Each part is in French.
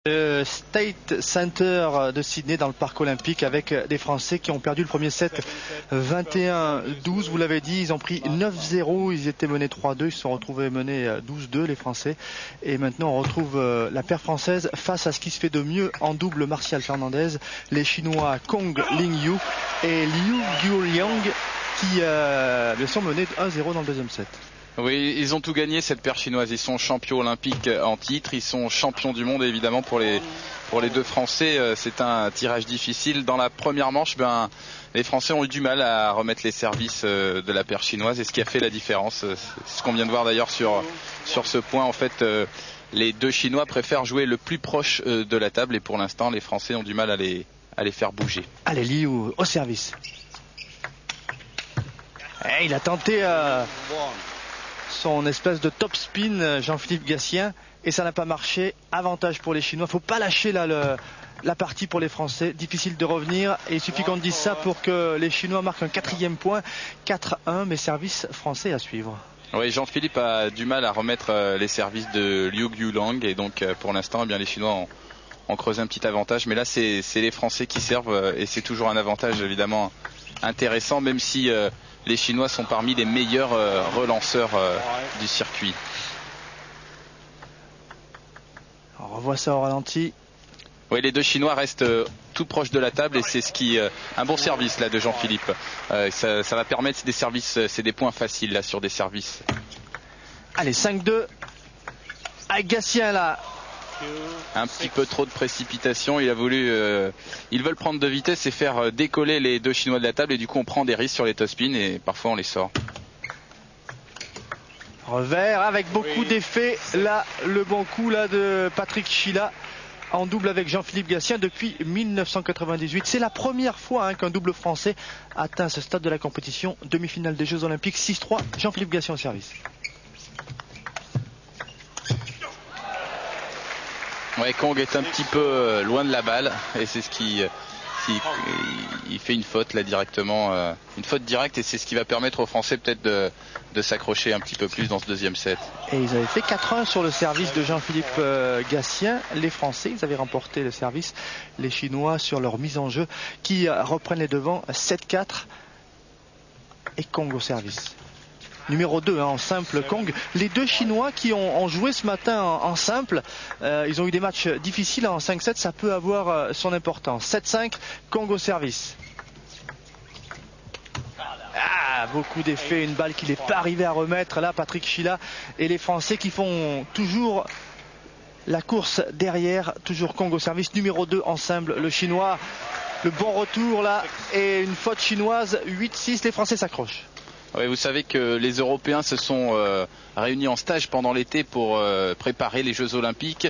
Le State Center de Sydney dans le parc olympique avec des Français qui ont perdu le premier set 21-12. Vous l'avez dit, ils ont pris 9-0, ils étaient menés 3-2, ils se sont retrouvés menés 12-2 les Français. Et maintenant on retrouve la paire française face à ce qui se fait de mieux en double, Martial Fernandez, les Chinois Kong Lingyu et Liu Guoliang qui sont menés 1-0 dans le deuxième set. Oui, ils ont tout gagné cette paire chinoise, ils sont champions olympiques en titre, ils sont champions du monde évidemment pour les deux Français, c'est un tirage difficile. Dans la première manche, les Français ont eu du mal à remettre les services de la paire chinoise et ce qui a fait la différence, c'est ce qu'on vient de voir d'ailleurs sur ce point. En fait, les deux Chinois préfèrent jouer le plus proche de la table et pour l'instant les Français ont du mal à les faire bouger. Allez, Liu au service. Et il a tenté son espèce de top spin, Jean-Philippe Gatien, et ça n'a pas marché. Avantage pour les Chinois. Faut pas lâcher la partie pour les Français. Difficile de revenir et il suffit qu'on dise ça pour que les Chinois marquent un quatrième point. 4-1, mais service français à suivre. Oui, Jean-Philippe a du mal à remettre les services de Liu Guoliang et donc pour l'instant, les Chinois ont creusé un petit avantage. Mais là, c'est les Français qui servent et c'est toujours un avantage évidemment intéressant, même si les Chinois sont parmi les meilleurs relanceurs du circuit. On revoit ça au ralenti. Oui, les deux Chinois restent tout proches de la table et c'est ce qui un bon service là de Jean-Philippe. Ça va permettre des services, c'est des points faciles là sur des services. Allez, 5-2. Avec Gatien là. Un petit peu trop de précipitation, ils veulent prendre de vitesse et faire décoller les deux Chinois de la table et du coup on prend des risques sur les top-spins et parfois on les sort. Revers avec beaucoup d'effets, là le bon coup là de Patrick Chila en double avec Jean-Philippe Gatien depuis 1998. C'est la première fois qu'un double français atteint ce stade de la compétition. Demi-finale des Jeux Olympiques, 6-3, Jean-Philippe Gatien au service. Ouais, Kong est un petit peu loin de la balle et c'est ce qui il fait une faute là directement, une faute directe et c'est ce qui va permettre aux Français peut-être de s'accrocher un petit peu plus dans ce deuxième set. Et ils avaient fait 4-1 sur le service de Jean-Philippe Gatien. Les Français, ils avaient remporté le service. Les Chinois sur leur mise en jeu qui reprennent les devants 7-4 et Kong au service. Numéro 2 en simple, Kong. Les deux Chinois qui ont joué ce matin en simple, ils ont eu des matchs difficiles en 5-7, ça peut avoir son importance. 7-5, Kong au service. Beaucoup d'effets, une balle qu'il n'est pas arrivé à remettre là, Patrick Chila et les Français qui font toujours la course derrière, toujours Kong au service. Numéro 2 en simple, le Chinois, le bon retour là et une faute chinoise, 8-6, les Français s'accrochent. Oui, vous savez que les Européens se sont réunis en stage pendant l'été pour préparer les Jeux Olympiques.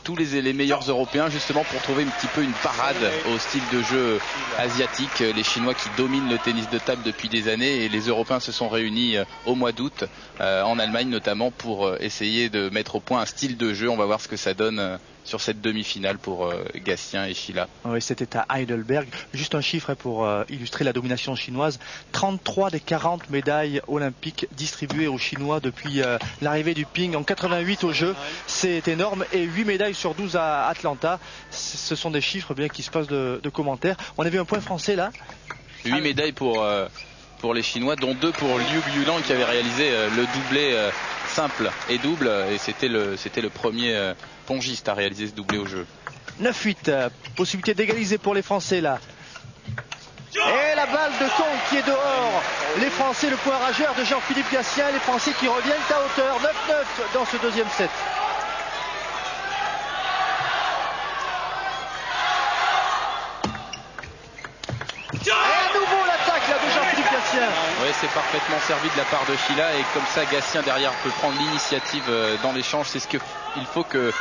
Tous les meilleurs Européens justement pour trouver un petit peu une parade au style de jeu asiatique. Les Chinois qui dominent le tennis de table depuis des années et les Européens se sont réunis au mois d'août en Allemagne notamment pour essayer de mettre au point un style de jeu. On va voir ce que ça donne sur cette demi-finale pour Gatien et Chila. Oui, c'était à Heidelberg. Juste un chiffre pour illustrer la domination chinoise. 33 des 40 médailles olympiques distribuées aux Chinois depuis l'arrivée du ping en 88 aux Jeux. C'est énorme. Et 8 médailles sur 12 à Atlanta. Ce sont des chiffres bien qui se passent de commentaires. On a vu un point français là. 8 médailles pour les Chinois, dont 2 pour Liu Guoliang qui avait réalisé le doublé simple et double. Et c'était le premier pongiste à réaliser ce doublé au jeu. 9-8, possibilité d'égaliser pour les Français là. Et la balle de Kong qui est dehors. Les Français, le point rageur de Jean-Philippe Gatien. Les Français qui reviennent à hauteur. 9-9 dans ce deuxième set. Et à nouveau l'attaque là de Jean-Philippe Gatien. Oui, c'est parfaitement servi de la part de Chila et comme ça Gatien derrière peut prendre l'initiative dans l'échange. C'est ce qu'il faut que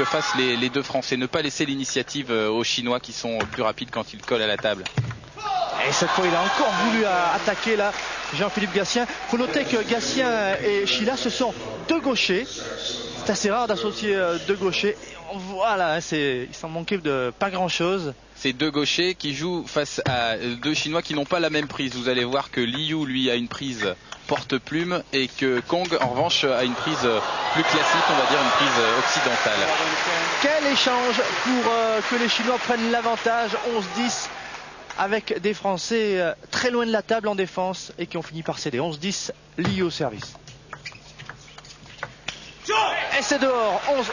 fassent les deux Français. Ne pas laisser l'initiative aux Chinois qui sont plus rapides quand ils collent à la table. Et cette fois il a encore voulu attaquer là Jean-Philippe Gatien. Il faut noter que Gatien et Chila ce sont deux gauchers. C'est assez rare d'associer deux gauchers. Voilà, il s'en manquait de pas grand-chose. Ces deux gauchers qui jouent face à deux Chinois qui n'ont pas la même prise. Vous allez voir que Liu, lui, a une prise porte-plume et que Kong, en revanche, a une prise plus classique, on va dire une prise occidentale. Quel échange pour que les Chinois prennent l'avantage, 11-10, avec des Français très loin de la table en défense et qui ont fini par céder. 11-10, Liu au service. Et c'est dehors, 11-11.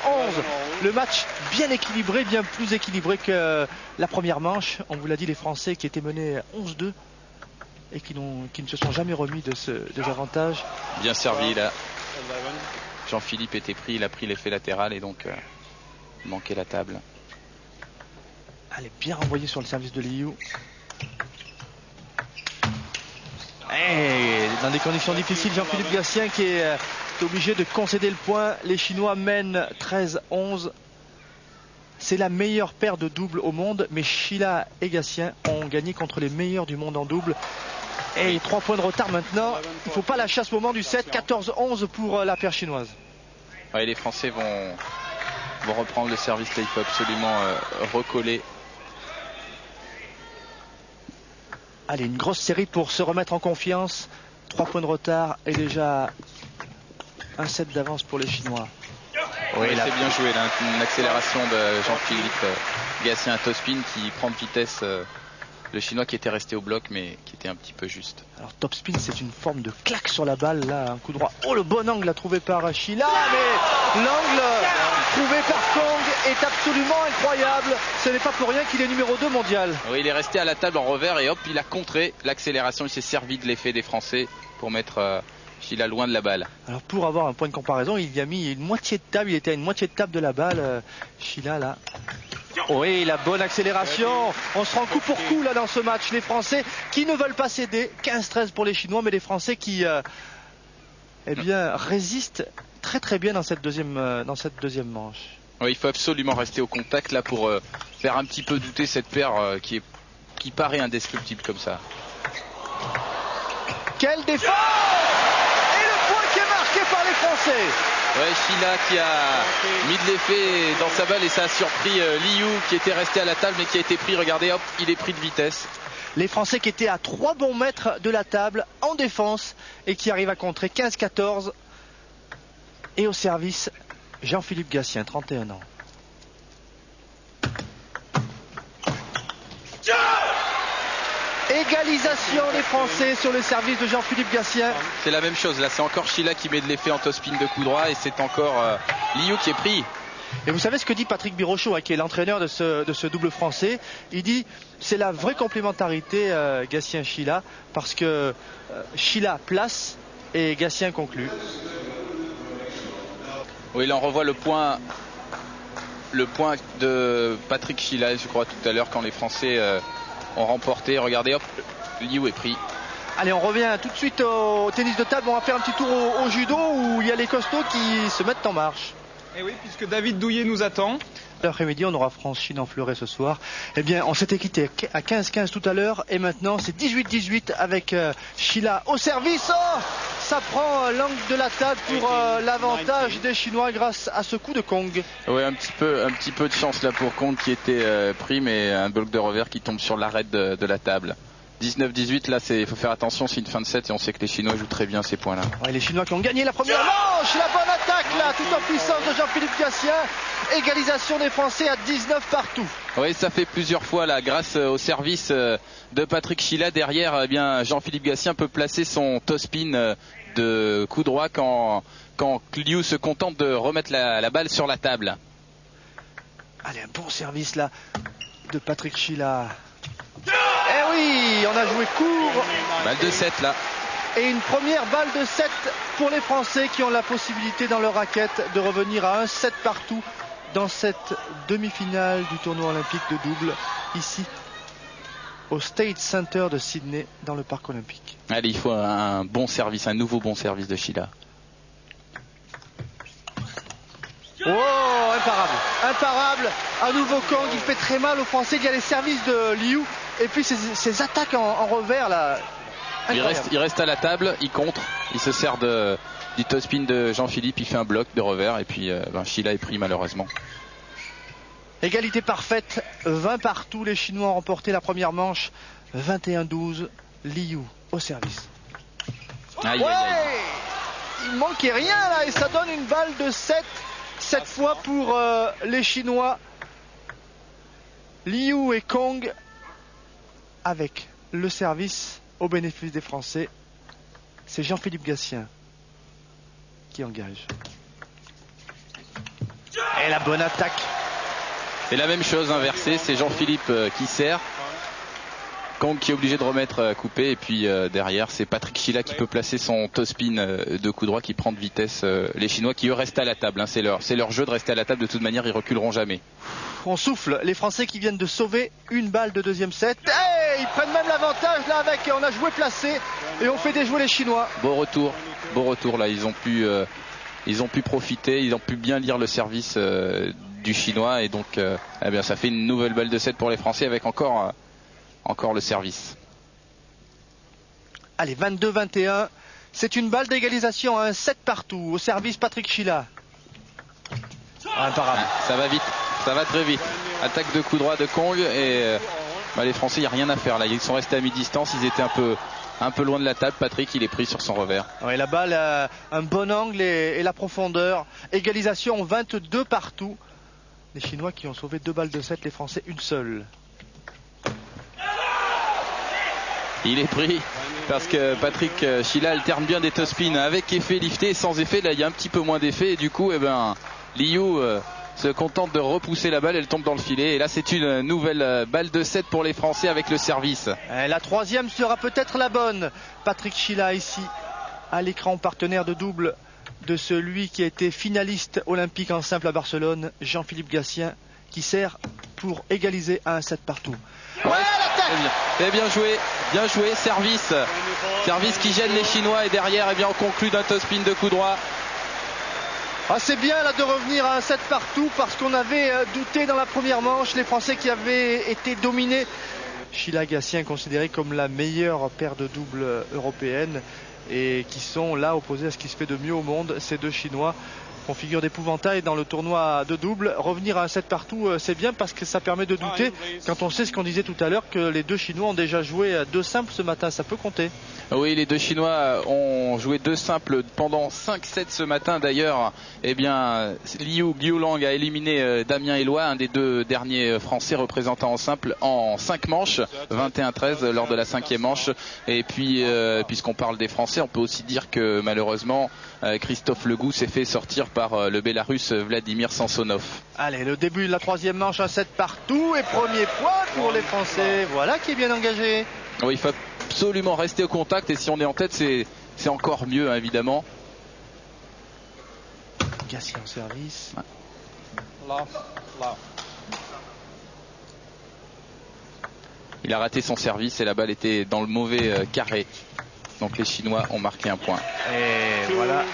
Le match bien équilibré, bien plus équilibré que la première manche. On vous l'a dit, les Français qui étaient menés 11-2 et qui ne se sont jamais remis de ce désavantage. Bien servi là. Jean-Philippe était pris, il a pris l'effet latéral et donc il manquait la table. Elle est bien renvoyée sur le service de Liu. Et dans des conditions difficiles, Jean-Philippe Gatien qui est obligé de concéder le point. Les Chinois mènent 13-11. C'est la meilleure paire de doubles au monde, mais Sheila et Gatien ont gagné contre les meilleurs du monde en double. Et 3 points de retard maintenant. Il ne faut pas lâcher à ce moment du set. 14-11 pour la paire chinoise. Ouais, les Français vont reprendre le service là. Il faut absolument recoller. Allez, une grosse série pour se remettre en confiance. 3 points de retard et déjà un set d'avance pour les Chinois. Oui, c'est bien joué là. Une accélération de Jean-Philippe Gatien à topspin qui prend de vitesse le Chinois qui était resté au bloc mais qui était un petit peu juste. Alors topspin, c'est une forme de claque sur la balle là, un coup droit. Oh, le bon angle trouvé par Sheila, mais l'angle trouvé par Kong est absolument incroyable. Ce n'est pas pour rien qu'il est numéro 2 mondial. Oui, il est resté à la table en revers et hop, il a contré l'accélération. Il s'est servi de l'effet des Français pour mettre Sheila loin de la balle. Alors pour avoir un point de comparaison, il y a mis une moitié de table, il était à une moitié de table de la balle, Sheila là. Oui, la bonne accélération. On se rend coup pour coup là dans ce match. Les Français qui ne veulent pas céder. 15-13 pour les Chinois, mais les Français qui résistent très très bien dans cette deuxième manche. Oui, il faut absolument rester au contact là pour faire un petit peu douter cette paire qui paraît indestructible comme ça. Quelle défense! Et le point qui est marqué par les Français. Ouais, Sheila qui a mis de l'effet dans sa balle et ça a surpris Liu qui était resté à la table mais qui a été pris. Regardez, hop, il est pris de vitesse. Les Français qui étaient à 3 bons mètres de la table en défense et qui arrivent à contrer 15-14. Et au service, Jean-Philippe Gatien, 31 ans. Égalisation des Français sur le service de Jean-Philippe Gatien. C'est la même chose, là c'est encore Sheila qui met de l'effet en topspin de coup droit et c'est encore Liu qui est pris. Et vous savez ce que dit Patrick Birochot, qui est l'entraîneur de ce double français. Il dit c'est la vraie complémentarité Gatien-Sheila parce que Sheila place et Gatien conclut. Oui, là on revoit le point de Patrick Sheila, je crois tout à l'heure quand les Français ont remporté. Regardez, hop, Liu est pris. Allez, on revient tout de suite au tennis de table. On va faire un petit tour au judo où il y a les costauds qui se mettent en marche. Et oui, puisque David Douillet nous attend. L'après-midi, on aura France-Chine en fleuret ce soir. Eh bien, on s'était quitté à 15-15 tout à l'heure et maintenant c'est 18-18 avec Sheila au service. Oh, ça prend l'angle de la table pour l'avantage des Chinois grâce à ce coup de Kong. Oui, un petit peu de chance là pour Kong qui était pris, mais un bloc de revers qui tombe sur l'arête de la table. 19-18, là, il faut faire attention, c'est une fin de set et on sait que les Chinois jouent très bien ces points-là. Ouais, les Chinois qui ont gagné la première manche, la bonne attaque là, tout en puissance de Jean-Philippe Gatien. Égalisation des Français à 19 partout. Oui, ça fait plusieurs fois là, grâce au service de Patrick Sheila derrière, eh bien Jean-Philippe Gatien peut placer son topspin de coup droit quand Liu se contente de remettre la balle sur la table. Allez, un bon service là de Patrick Sheila. Eh oui, on a joué court. Balle de 7 là. Et une première balle de 7 pour les Français qui ont la possibilité dans leur raquette de revenir à 1-7 partout dans cette demi-finale du tournoi olympique de double ici au State Center de Sydney dans le parc olympique. Allez, il faut un bon service, un nouveau bon service de Sheila. Oh, imparable, à nouveau Kong, il fait très mal aux Français. Il y a les services de Liu et puis ces attaques en revers là. Il reste à la table, il contre, il se sert de du top-spin de Jean-Philippe. Il fait un bloc de revers et puis Sheila est pris malheureusement. Égalité parfaite, 20 partout. Les Chinois ont remporté la première manche, 21-12. Liu au service. Aïe, aïe, aïe. Il manquait rien là et ça donne une balle de 7 cette fois pour les Chinois. Liu et Kong avec le service au bénéfice des Français. C'est Jean-Philippe Gatien qui engage. Et la bonne attaque. Et la même chose inversée, c'est Jean-Philippe qui sert. Kong qui est obligé de remettre coupé et puis derrière c'est Patrick Sheila qui peut placer son toe spin de coup droit qui prend de vitesse les Chinois qui eux restent à la table, hein. C'est leur jeu de rester à la table, de toute manière ils reculeront jamais. On souffle, les Français qui viennent de sauver une balle de deuxième set. Hey, ils prennent même l'avantage là avec, on a joué placé et on fait déjouer les Chinois. Beau retour là, ils ont pu profiter, ils ont pu bien lire le service du Chinois et donc eh bien ça fait une nouvelle balle de 7 pour les Français avec encore le service. Allez, 22-21. C'est une balle d'égalisation, un 7 partout. Au service, Patrick Sheila. Imparable. Ça va vite, ça va très vite. Attaque de coup droit de Kong et les Français, il n'y a rien à faire là. Ils sont restés à mi-distance, ils étaient un peu loin de la table. Patrick, il est pris sur son revers. Oui, la balle a un bon angle et la profondeur. Égalisation 22 partout. Les Chinois qui ont sauvé 2 balles de 7, les Français une seule. Il est pris parce que Patrick Sheila alterne bien des toe spins avec effet lifté et sans effet. Là, il y a un petit peu moins d'effet et du coup, Liu se contente de repousser la balle, elle tombe dans le filet. Et là, c'est une nouvelle balle de 7 pour les Français avec le service. La troisième sera peut-être la bonne. Patrick Sheila ici à l'écran, partenaire de double de celui qui a été finaliste olympique en simple à Barcelone, Jean-Philippe Gatien, qui sert pour égaliser à un 7 partout. Ouais, bien joué, service qui gêne les Chinois et derrière on conclut d'un toe spin de coup droit. C'est bien là de revenir à un 7 partout parce qu'on avait douté dans la première manche, les Français qui avaient été dominés. Sheila Gatien considéré comme la meilleure paire de double européenne et qui sont là opposés à ce qui se fait de mieux au monde, ces deux Chinois. On figure d'épouvantail dans le tournoi de double. Revenir à un 7 partout, c'est bien parce que ça permet de douter quand on sait ce qu'on disait tout à l'heure que les deux Chinois ont déjà joué 2 simples ce matin. Ça peut compter. Oui, les deux Chinois ont joué 2 simples pendant 5-7 ce matin. D'ailleurs, Liu Lang a éliminé Damien Eloi, un des 2 derniers Français représentants en simple, en 5 manches, 21-13 lors de la 5e manche. Et puis, puisqu'on parle des Français, on peut aussi dire que malheureusement, Christophe Legout s'est fait sortir par le Bélarus Vladimir Sansonov. Allez, le début de la 3e manche, un 7 partout et premier point pour les Français. Voilà qui est bien engagé. Oui, il faut absolument rester au contact et si on est en tête, c'est encore mieux, hein, évidemment. Gatien en service. Ouais. Il a raté son service et la balle était dans le mauvais carré. Donc les Chinois ont marqué un point. Et voilà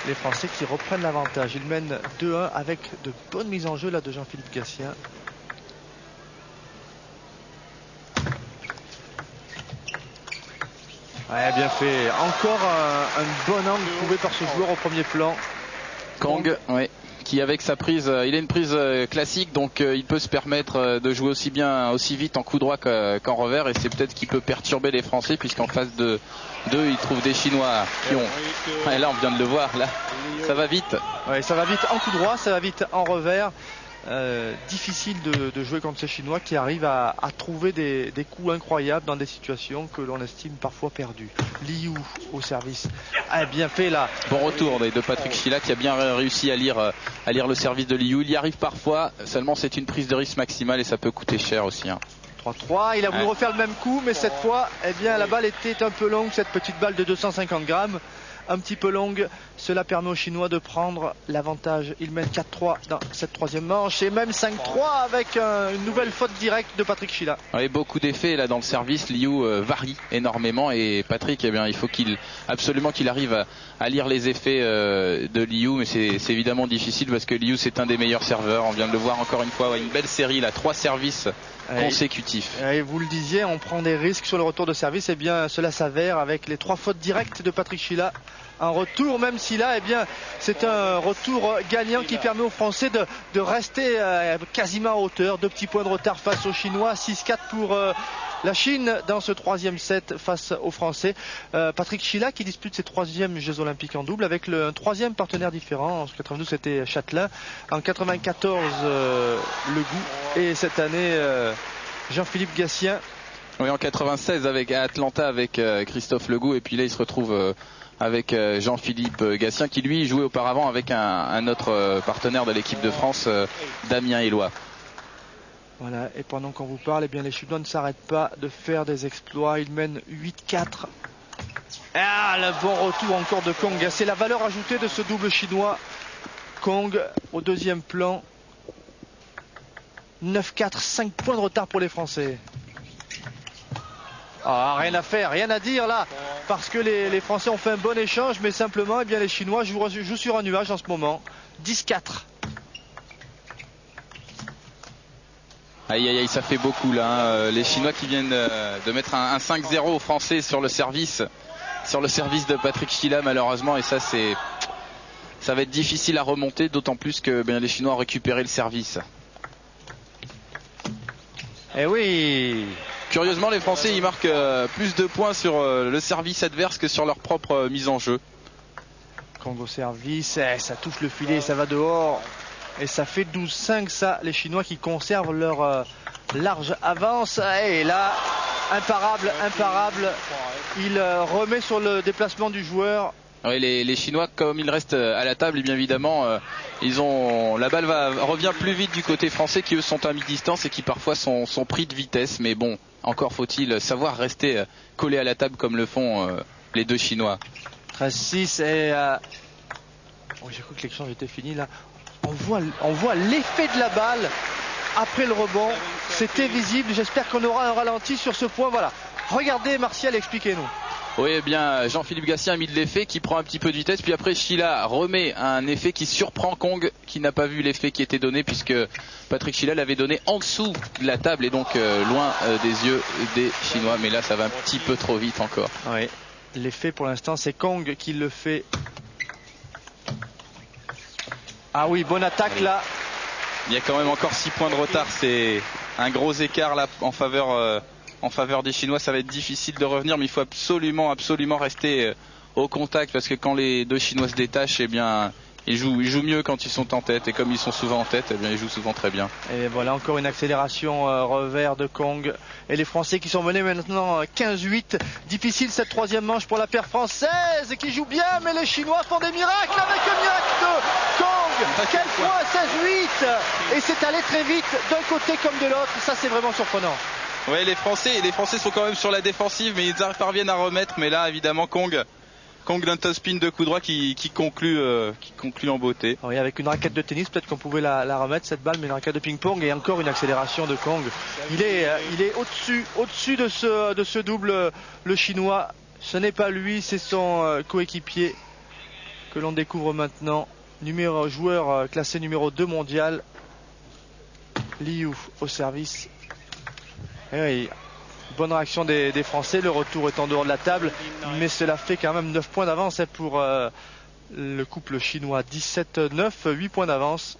les Français qui reprennent l'avantage. Ils mènent 2-1 avec de bonnes mises en jeu là de Jean-Philippe Gatien. Ouais, bien fait. Encore un bon angle trouvé par ce joueur au premier plan. Kong, oui, qui avec sa prise, il a une prise classique, donc il peut se permettre de jouer aussi vite en coup droit qu'en revers, et c'est peut-être qu'il peut perturber les Français, puisqu'en face de d'eux, ils trouvent des Chinois qui ont... Et là, on vient de le voir, là, ça va vite. Ouais, ça va vite en coup droit, ça va vite en revers. Difficile de jouer contre ces Chinois qui arrivent à trouver des coups incroyables dans des situations que l'on estime parfois perdues. Liu au service a bien fait là. Bon retour de Patrick Sheila qui a bien réussi à lire le service de Liu. Il y arrive parfois, seulement c'est une prise de risque maximale et ça peut coûter cher aussi. 3-3, il a voulu refaire le même coup, mais cette fois, la balle était un peu longue, cette petite balle de 250 grammes. Un petit peu longue, cela permet aux Chinois de prendre l'avantage. Ils mènent 4-3 dans cette 3e manche et même 5-3 avec une nouvelle faute directe de Patrick Sheila. Oui, beaucoup d'effets là dans le service. Liu varie énormément et Patrick, il faut absolument qu'il arrive à lire les effets de Liu, mais c'est évidemment difficile parce que Liu c'est un des meilleurs serveurs. On vient de le voir encore une fois, une belle série là, 3 services consécutifs. Et vous le disiez, on prend des risques sur le retour de service, et bien cela s'avère avec les 3 fautes directes de Patrick Sheila. un retour, même si là, eh bien, c'est un retour gagnant qui permet aux Français de rester quasiment à hauteur. 2 petits points de retard face aux Chinois, 6-4 pour la Chine dans ce 3e set face aux Français. Patrick Chila qui dispute ses 3e Jeux Olympiques en double avec un 3e partenaire différent. En 92 c'était Châtelain, en 94 Legout et cette année Jean-Philippe Gatien. Oui, en 96 à Atlanta avec Christophe Legout, et puis là il se retrouve avec Jean-Philippe Gatien qui lui jouait auparavant avec un autre partenaire de l'équipe de France, Damien Éloi. Voilà, et pendant qu'on vous parle, eh bien, les Chinois ne s'arrêtent pas de faire des exploits. Ils mènent 8-4. Ah, le bon retour encore de Kong. C'est la valeur ajoutée de ce double chinois. Kong au 2e plan. 9-4, 5 points de retard pour les Français. Ah, rien à faire, rien à dire là, parce que les Français ont fait un bon échange, mais simplement, eh bien, les Chinois jouent sur un nuage en ce moment. 10-4. Aïe aïe aïe, ça fait beaucoup là, les Chinois qui viennent de mettre un 5-0 aux Français sur le service de Patrick Chila malheureusement, et ça va être difficile à remonter, d'autant plus que les Chinois ont récupéré le service. Eh oui. Curieusement, les Français ils marquent plus de points sur le service adverse que sur leur propre mise en jeu. Kong au service, ça touche le filet, ça va dehors. Et ça fait 12-5, ça, les Chinois qui conservent leur large avance. Et là, imparable. Il remet sur le déplacement du joueur. Oui, les Chinois, comme ils restent à la table, et bien évidemment, la balle revient plus vite du côté français, qui eux sont à mi-distance et qui parfois sont pris de vitesse. Mais bon, encore faut-il savoir rester collé à la table comme le font les 2 Chinois. 13-6 et... j'ai cru que l'échange était fini là. On voit l'effet de la balle après le rebond. C'était visible. J'espère qu'on aura un ralenti sur ce point. Voilà. Regardez, Martial, expliquez-nous. Oui, eh bien, Jean-Philippe Gatien a mis de l'effet qui prend un petit peu de vitesse. Puis après, Chila remet un effet qui surprend Kong, qui n'a pas vu l'effet qui était donné, puisque Patrick Chila l'avait donné en dessous de la table et donc loin des yeux des Chinois. Mais là, ça va un petit peu trop vite encore. Oui. L'effet pour l'instant, c'est Kong qui le fait. Ah oui, bonne attaque là. Il y a quand même encore 6 points de retard. C'est un gros écart là en faveur des Chinois. Ça va être difficile de revenir, mais il faut absolument rester au contact, parce que quand les 2 Chinois se détachent, eh bien, ils jouent mieux quand ils sont en tête, et comme ils sont souvent en tête, eh bien, ils jouent souvent très bien. Et voilà encore une accélération revers de Kong. Et les Français qui sont menés maintenant 15-8. Difficile cette 3e manche pour la paire française qui joue bien, mais les Chinois font des miracles avec le miracle de Kong. Quel point, 16-8. Et c'est allé très vite d'un côté comme de l'autre. Ça, c'est vraiment surprenant. Ouais, les Français sont quand même sur la défensive, mais ils parviennent à remettre. Mais là, évidemment, Kong d'un top spin de coup droit qui conclut en beauté. Oui, avec une raquette de tennis, peut-être qu'on pouvait la remettre cette balle, mais une raquette de ping-pong, et encore une accélération de Kong. Il est au-dessus de ce double, le Chinois. Ce n'est pas lui, c'est son coéquipier que l'on découvre maintenant. Joueur classé numéro 2 mondial. Liu au service. Et oui, bonne réaction des Français. Le retour est en dehors de la table, mais cela fait quand même 9 points d'avance pour le couple chinois. 17-9, 8 points d'avance.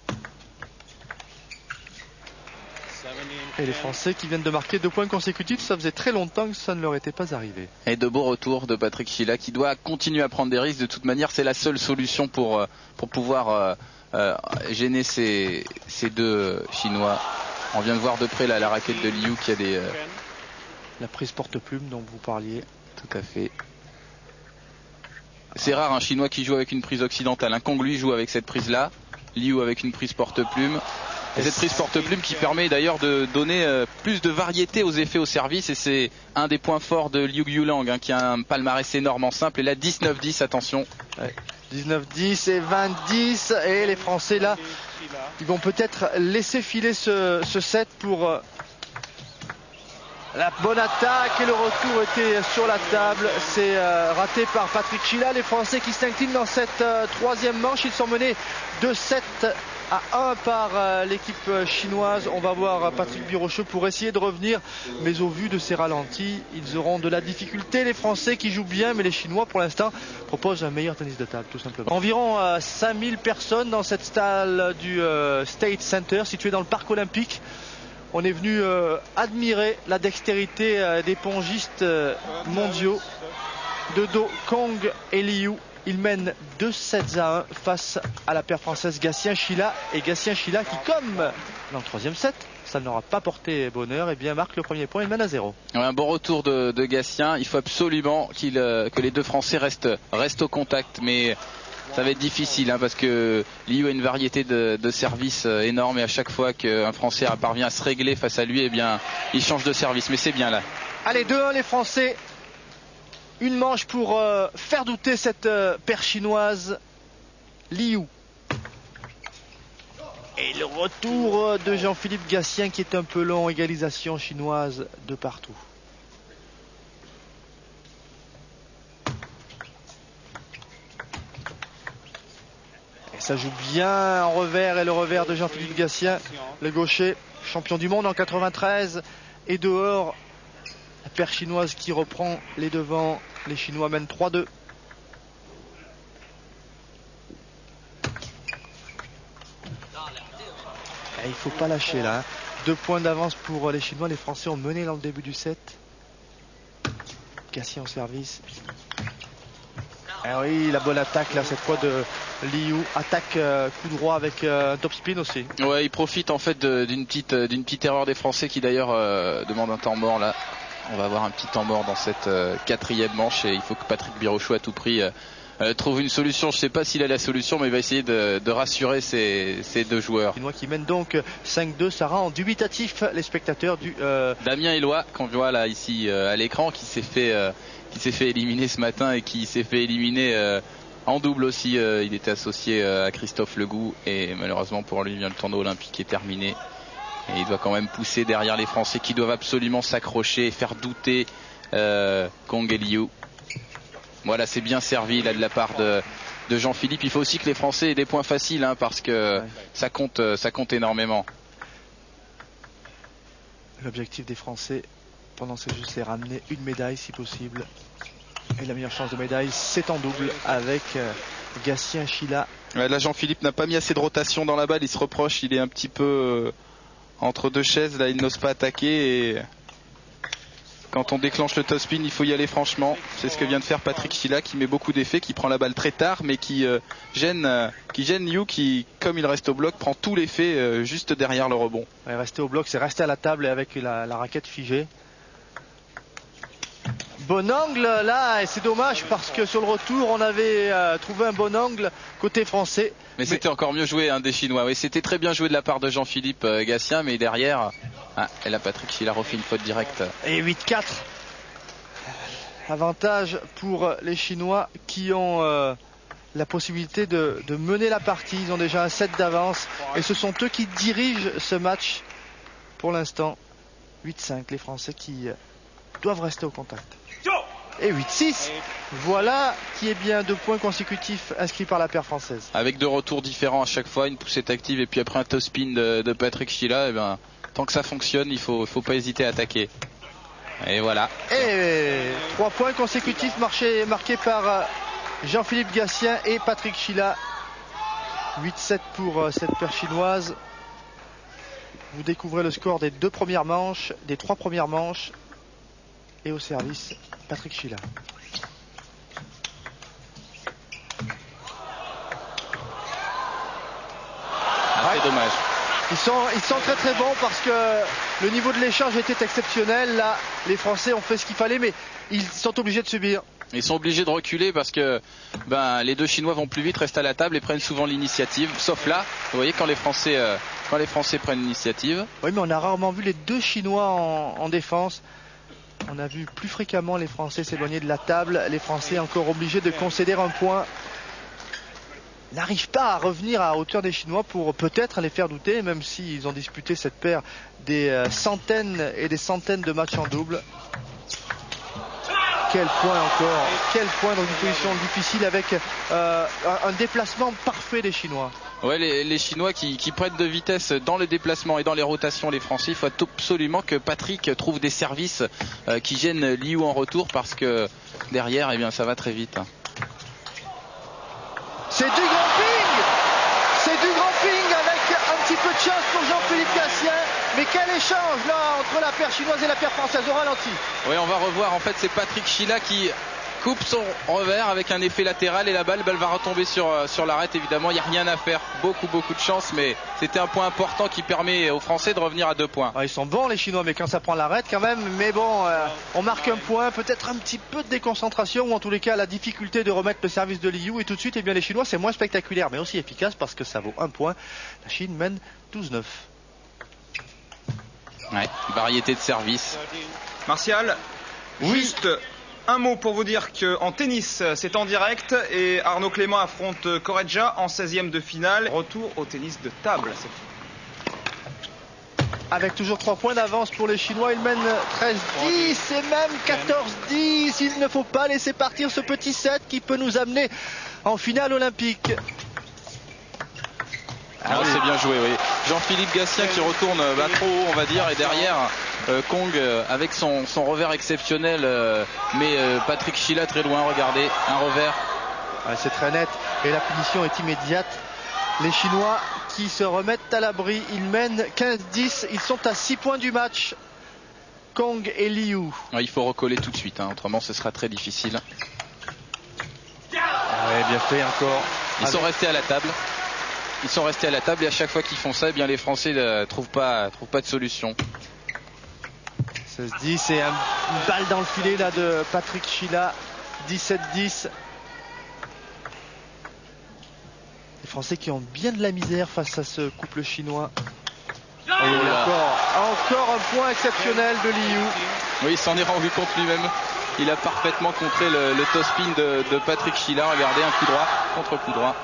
Et les Français qui viennent de marquer 2 points consécutifs, ça faisait très longtemps que ça ne leur était pas arrivé. Et de beaux retours de Patrick Chila, qui doit continuer à prendre des risques. De toute manière, c'est la seule solution pour pouvoir gêner ces 2 Chinois. On vient de voir de près la raquette de Liu qui a la prise porte-plume dont vous parliez. Tout à fait. C'est rare un Chinois qui joue avec une prise occidentale. Un Kong, lui, joue avec cette prise-là. Liu avec une prise porte-plume. Et cette prise porte-plume qui permet d'ailleurs de donner plus de variété aux effets au service. Et c'est un des points forts de Liu Yulang, qui a un palmarès énorme en simple. Et là, 19-10, attention. Ouais. 19-10 et 20-10. Et les Français, là, ils vont peut-être laisser filer ce set pour la bonne attaque. Et le retour était sur la table. C'est raté par Patrick Chila. Les Français qui s'inclinent dans cette 3e manche. Ils sont menés 2-7 à 1 par l'équipe chinoise. On va voir Patrick Birocheux pour essayer de revenir, mais au vu de ces ralentis, ils auront de la difficulté. Les Français qui jouent bien, mais les Chinois pour l'instant proposent un meilleur tennis de table, tout simplement. Environ 5000 personnes dans cette salle du State Center située dans le parc olympique. On est venu admirer la dextérité des pongistes mondiaux de Do, Kong et Liu. Ils mènent 2-7-1 face à la paire française Gatien-Chila. Et Gatien-Chila qui, comme dans le 3e set, ça n'aura pas porté bonheur, et bien marque le premier point, il mène à 0. Un bon retour de Gatien. Il faut absolument que les deux Français restent au contact, mais ça va être difficile parce que Liu a une variété de services énorme, et à chaque fois qu'un Français parvient à se régler face à lui, eh bien, il change de service. Mais c'est bien là. Allez, 2-1 les Français. Une manche pour faire douter cette paire chinoise. Liu. Et le retour de Jean-Philippe Gatien qui est un peu long. Égalisation chinoise de partout. Ça joue bien en revers, et le revers de Jean-Philippe Gatien, le gaucher, champion du monde en 93, et dehors la paire chinoise qui reprend les devants. Les Chinois mènent 3-2. Il ne faut pas lâcher là. 2 points d'avance pour les Chinois. Les Français ont mené dans le début du set. Gatien en service. Ah oui, la bonne attaque là cette fois de Liu. Attaque coup droit avec top spin aussi. Ouais, il profite en fait d'une petite erreur des Français qui d'ailleurs demande un temps mort là. On va avoir un petit temps mort dans cette 4e manche, et il faut que Patrick Birocheux à tout prix trouve une solution. Je ne sais pas s'il a la solution, mais il va essayer de rassurer ces deux joueurs. Chinois qui mène donc 5-2, ça rend dubitatif les spectateurs du Damien Eloi, qu'on voit là ici à l'écran, qui s'est fait éliminer ce matin, et qui s'est fait éliminer en double aussi. Il était associé à Christophe Legout, et malheureusement pour lui, le tournoi olympique est terminé. Et il doit quand même pousser derrière les Français qui doivent absolument s'accrocher et faire douter Kong et Liu. Voilà, c'est bien servi là de la part de Jean-Philippe. Il faut aussi que les Français aient des points faciles parce que ça compte énormément. L'objectif des Français pendant ces Jeux, c'est ramener une médaille si possible. Et la meilleure chance de médaille, c'est en double avec Gatien-Chila. Ouais, là, Jean-Philippe n'a pas mis assez de rotation dans la balle. Il se reproche, il est un petit peu entre deux chaises. Là, il n'ose pas attaquer. Et quand on déclenche le top spin, il faut y aller franchement. C'est ce que vient de faire Patrick Chila, qui met beaucoup d'effets, qui prend la balle très tard, mais qui gêne Liu, qui, comme il reste au bloc, prend tout l'effet juste derrière le rebond. Ouais, rester au bloc, c'est rester à la table et avec la raquette figée. Bon angle là, et c'est dommage parce que sur le retour on avait trouvé un bon angle côté français. Mais c'était encore mieux joué des Chinois. Oui, c'était très bien joué de la part de Jean-Philippe Gatien, mais derrière, et là Patrick Chila refait une faute directe. Et 8-4. Avantage pour les Chinois qui ont la possibilité de mener la partie. Ils ont déjà un set d'avance et ce sont eux qui dirigent ce match pour l'instant. 8-5, les Français qui doivent rester au contact. Et 8-6, voilà qui est bien 2 points consécutifs inscrits par la paire française. Avec 2 retours différents à chaque fois, une poussette active et puis après un top spin de Patrick Chila, et ben, tant que ça fonctionne, il faut pas hésiter à attaquer. Et voilà. Et 3 points consécutifs marqués par Jean-Philippe Gatien et Patrick Chila. 8-7 pour cette paire chinoise. Vous découvrez le score des 3 premières manches. Et au service, Patrick Chila. C'est dommage. Ils sont très très bons parce que le niveau de l'échange était exceptionnel. Là, les Français ont fait ce qu'il fallait, mais ils sont obligés de subir. Ils sont obligés de reculer parce que les 2 Chinois vont plus vite, restent à la table et prennent souvent l'initiative. Sauf là, vous voyez, quand les Français prennent l'initiative. Oui, mais on a rarement vu les 2 Chinois en défense. On a vu plus fréquemment les Français s'éloigner de la table. Les Français encore obligés de concéder un point. N'arrivent pas à revenir à hauteur des Chinois pour peut-être les faire douter, même s'ils ont disputé cette paire des centaines et des centaines de matchs en double. Quel point encore, quel point dans une position difficile avec un déplacement parfait des Chinois. Ouais, les Chinois qui prennent de vitesse dans les déplacements et dans les rotations, les Français. Il faut absolument que Patrick trouve des services qui gênent Liu en retour, parce que derrière, eh bien, ça va très vite. C'est du grappling! C'est du grappling avec un petit peu de chance pour Jean-Philippe Gatien. Mais quel échange là entre la paire chinoise et la paire française au ralenti. Oui, on va revoir. En fait, c'est Patrick Chila qui coupe son revers avec un effet latéral, et la balle va retomber sur l'arête. Évidemment, il n'y a rien à faire. Beaucoup de chance, mais c'était un point important qui permet aux Français de revenir à 2 points. Ils sont bons les Chinois, mais quand ça prend l'arête quand même. Mais bon, on marque un point, peut-être un petit peu de déconcentration, ou en tous les cas la difficulté de remettre le service de Liu. Et tout de suite, eh bien, les Chinois, c'est moins spectaculaire, mais aussi efficace, parce que ça vaut 1 point. La Chine mène 12-9. Ouais, variété de service. Martial, juste un mot pour vous dire qu'en tennis, c'est en direct, et Arnaud Clément affronte Correggia en 16e de finale. Retour au tennis de table. Avec toujours 3 points d'avance pour les Chinois, ils mènent 13-10 et même 14-10. Il ne faut pas laisser partir ce petit set qui peut nous amener en finale olympique. C'est bien joué, oui. Jean-Philippe Gatien qui retourne trop haut, on va dire, et derrière Kong avec son revers exceptionnel, mais Patrick Chila très loin. Regardez, un revers. C'est très net et la punition est immédiate. Les Chinois qui se remettent à l'abri, ils mènent 15-10, ils sont à 6 points du match. Kong et Liu. Il faut recoller tout de suite, autrement ce sera très difficile. Bien fait encore. Ils sont restés à la table. Ils sont restés à la table, et à chaque fois qu'ils font ça, eh bien, les Français ne trouvent pas de solution. 16-10 et une balle dans le filet là de Patrick Chila. 17-10. Les Français qui ont bien de la misère face à ce couple chinois. Encore un point exceptionnel de Liu. Oui, il s'en est rendu compte lui-même. Il a parfaitement contré le top-spin de Patrick Chila. Regardez, un coup droit contre coup droit.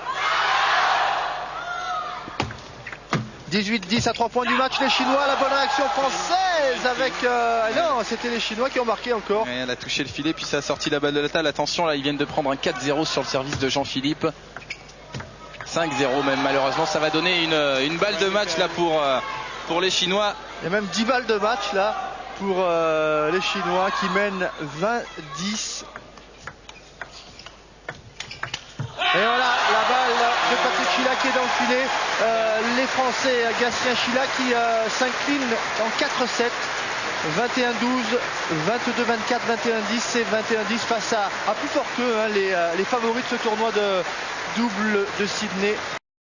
18-10 à 3 points du match, les Chinois. La bonne réaction française avec... non, c'était les Chinois qui ont marqué encore. Ouais, elle a touché le filet, puis ça a sorti la balle de la table. Attention, là, ils viennent de prendre un 4-0 sur le service de Jean-Philippe. 5-0 même, malheureusement. Ça va donner une balle de match là pour les Chinois. Il y a même 10 balles de match là pour les Chinois qui mènent 20-10. Et voilà la balle de Patrick Chila qui est dans le filet. Les Français, Gatien Chila qui s'inclinent en 4-7. 21-12, 22-24, 21-10 et 21-10 face à plus fort qu'eux, les favoris de ce tournoi de double de Sydney.